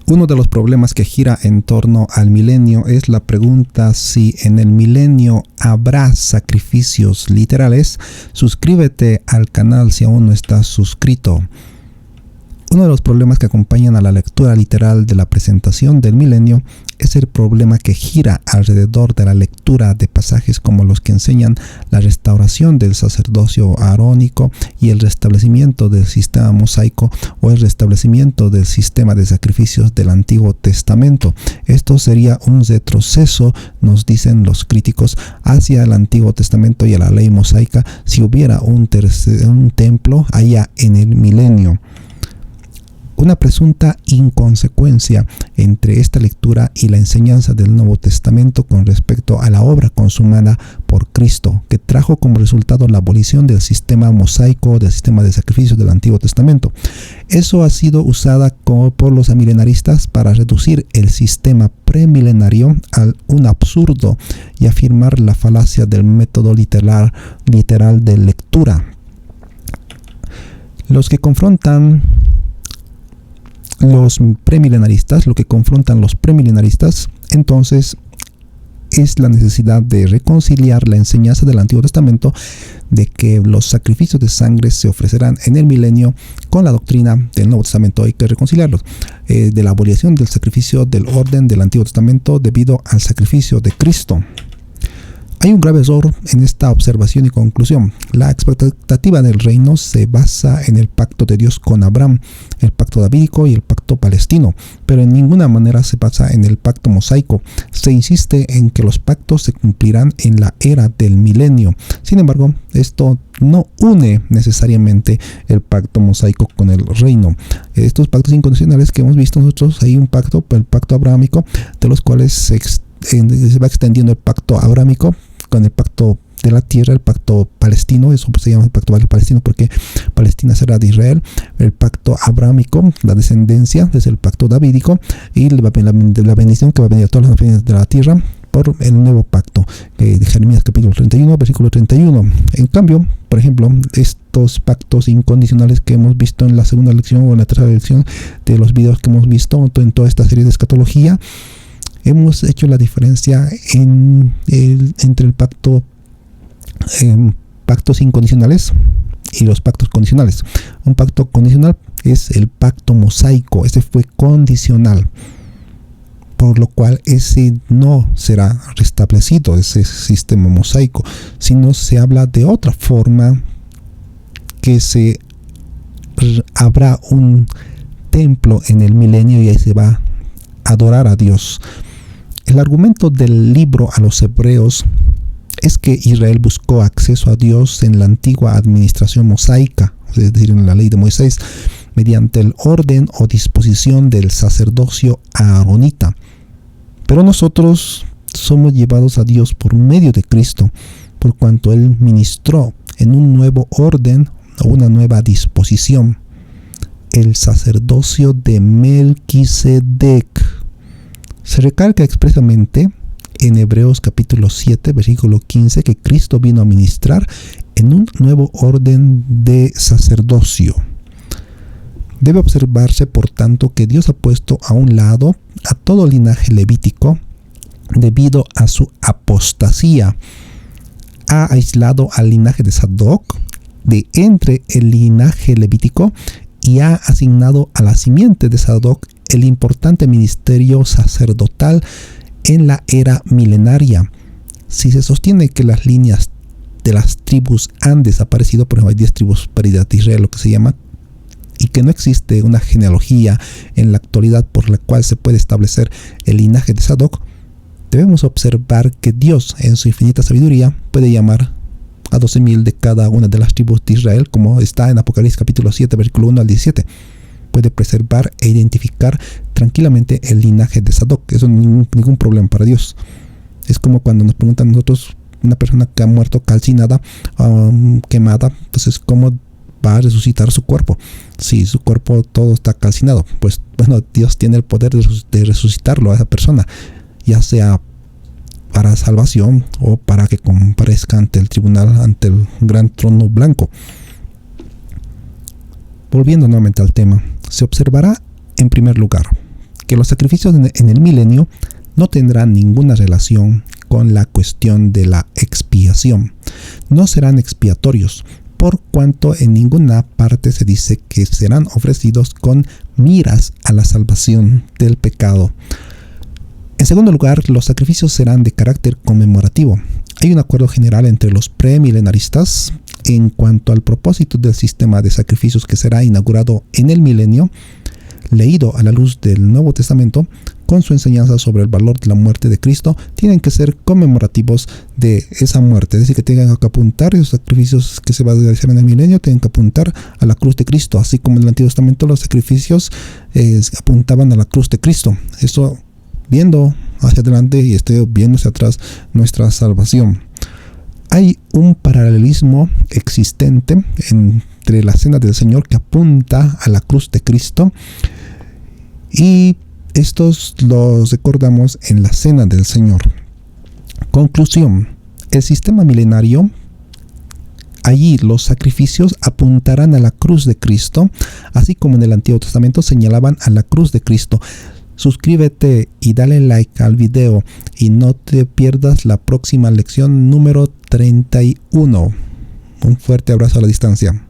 Uno de los problemas que gira en torno al milenio es la pregunta si en el milenio habrá sacrificios literales. Suscríbete al canal si aún no estás suscrito. Uno de los problemas que acompañan a la lectura literal de la presentación del milenio es el problema que gira alrededor de la lectura de pasajes como los que enseñan la restauración del sacerdocio arónico y el restablecimiento del sistema mosaico o el restablecimiento del sistema de sacrificios del Antiguo Testamento. Esto sería un retroceso, nos dicen los críticos, hacia el Antiguo Testamento y a la ley mosaica si hubiera un templo allá en el milenio. Una presunta inconsecuencia entre esta lectura y la enseñanza del Nuevo Testamento con respecto a la obra consumada por Cristo, que trajo como resultado la abolición del sistema mosaico, del sistema de sacrificios del Antiguo Testamento. Eso ha sido usada por los amilenaristas para reducir el sistema premilenario a un absurdo y afirmar la falacia del método literal de lectura. Lo que confrontan los premilenaristas, entonces es la necesidad de reconciliar la enseñanza del Antiguo Testamento de que los sacrificios de sangre se ofrecerán en el milenio con la doctrina del Nuevo Testamento. Hay que reconciliarlos, de la abolición del sacrificio del orden del Antiguo Testamento debido al sacrificio de Cristo. Hay un grave error en esta observación y conclusión. La expectativa del reino se basa en el pacto de Dios con Abraham, el pacto davídico y el pacto palestino, pero en ninguna manera se basa en el pacto mosaico. Se insiste en que los pactos se cumplirán en la era del milenio. Sin embargo, esto no une necesariamente el pacto mosaico con el reino. Estos pactos incondicionales que hemos visto nosotros, hay un pacto, el pacto abrahámico, de los cuales se va extendiendo el pacto abrahámico con el pacto de la tierra, el pacto palestino. Eso se llama el pacto palestino porque Palestina será de Israel. El pacto abrahámico, la descendencia, es el pacto davídico, y la bendición que va a venir a todas las naciones de la tierra por el nuevo pacto, de Jeremías capítulo 31, versículo 31. En cambio, por ejemplo, estos pactos incondicionales que hemos visto en la segunda lección o en la tercera lección de los videos que hemos visto en toda esta serie de escatología, hemos hecho la diferencia entre el pactos incondicionales y los pactos condicionales. Un pacto condicional es el pacto mosaico, ese fue condicional, por lo cual ese no será restablecido, ese sistema mosaico, sino se habla de otra forma, que habrá un templo en el milenio y ahí se va a adorar a Dios. El argumento del libro a los hebreos es que Israel buscó acceso a Dios en la antigua administración mosaica, es decir, en la ley de Moisés, mediante el orden o disposición del sacerdocio aaronita. Pero nosotros somos llevados a Dios por medio de Cristo, por cuanto Él ministró en un nuevo orden o una nueva disposición, el sacerdocio de Melquisedec. Se recalca expresamente en Hebreos capítulo 7, versículo 15, que Cristo vino a ministrar en un nuevo orden de sacerdocio. Debe observarse, por tanto, que Dios ha puesto a un lado a todo linaje levítico debido a su apostasía. Ha aislado al linaje de Sadoc de entre el linaje levítico y ha asignado a la simiente de Sadoc el importante ministerio sacerdotal en la era milenaria. Si se sostiene que las líneas de las tribus han desaparecido, por ejemplo hay 10 tribus paridad de Israel, lo que se llama, y que no existe una genealogía en la actualidad por la cual se puede establecer el linaje de Sadoc, debemos observar que Dios en su infinita sabiduría puede llamar a 12,000 de cada una de las tribus de Israel, como está en Apocalipsis capítulo 7, versículo 1 al 17. Puede preservar e identificar tranquilamente el linaje de Sadoc. Eso no es ningún problema para Dios. Es como cuando nos preguntan a nosotros, una persona que ha muerto calcinada, quemada, entonces ¿cómo va a resucitar su cuerpo? Si su cuerpo todo está calcinado, pues bueno, Dios tiene el poder de resucitarlo a esa persona, ya sea para salvación o para que comparezca ante el tribunal, ante el gran trono blanco. Volviendo nuevamente al tema, se observará en primer lugar que los sacrificios en el milenio no tendrán ninguna relación con la cuestión de la expiación. No serán expiatorios, por cuanto en ninguna parte se dice que serán ofrecidos con miras a la salvación del pecado. En segundo lugar, los sacrificios serán de carácter conmemorativo. Hay un acuerdo general entre los premilenaristas en cuanto al propósito del sistema de sacrificios que será inaugurado en el milenio, leído a la luz del Nuevo Testamento, con su enseñanza sobre el valor de la muerte de Cristo, tienen que ser conmemorativos de esa muerte. Es decir, que tengan que apuntar esos sacrificios que se van a realizar en el milenio, tienen que apuntar a la cruz de Cristo, así como en el Antiguo Testamento los sacrificios apuntaban a la cruz de Cristo. Eso viendo hacia adelante y viendo hacia atrás nuestra salvación. Hay un paralelismo existente entre la cena del Señor que apunta a la cruz de Cristo, y estos los recordamos en la cena del Señor. Conclusión: el sistema milenario, allí los sacrificios apuntarán a la cruz de Cristo, así como en el Antiguo Testamento señalaban a la cruz de Cristo. Suscríbete y dale like al video y no te pierdas la próxima lección número 31. Un fuerte abrazo a la distancia.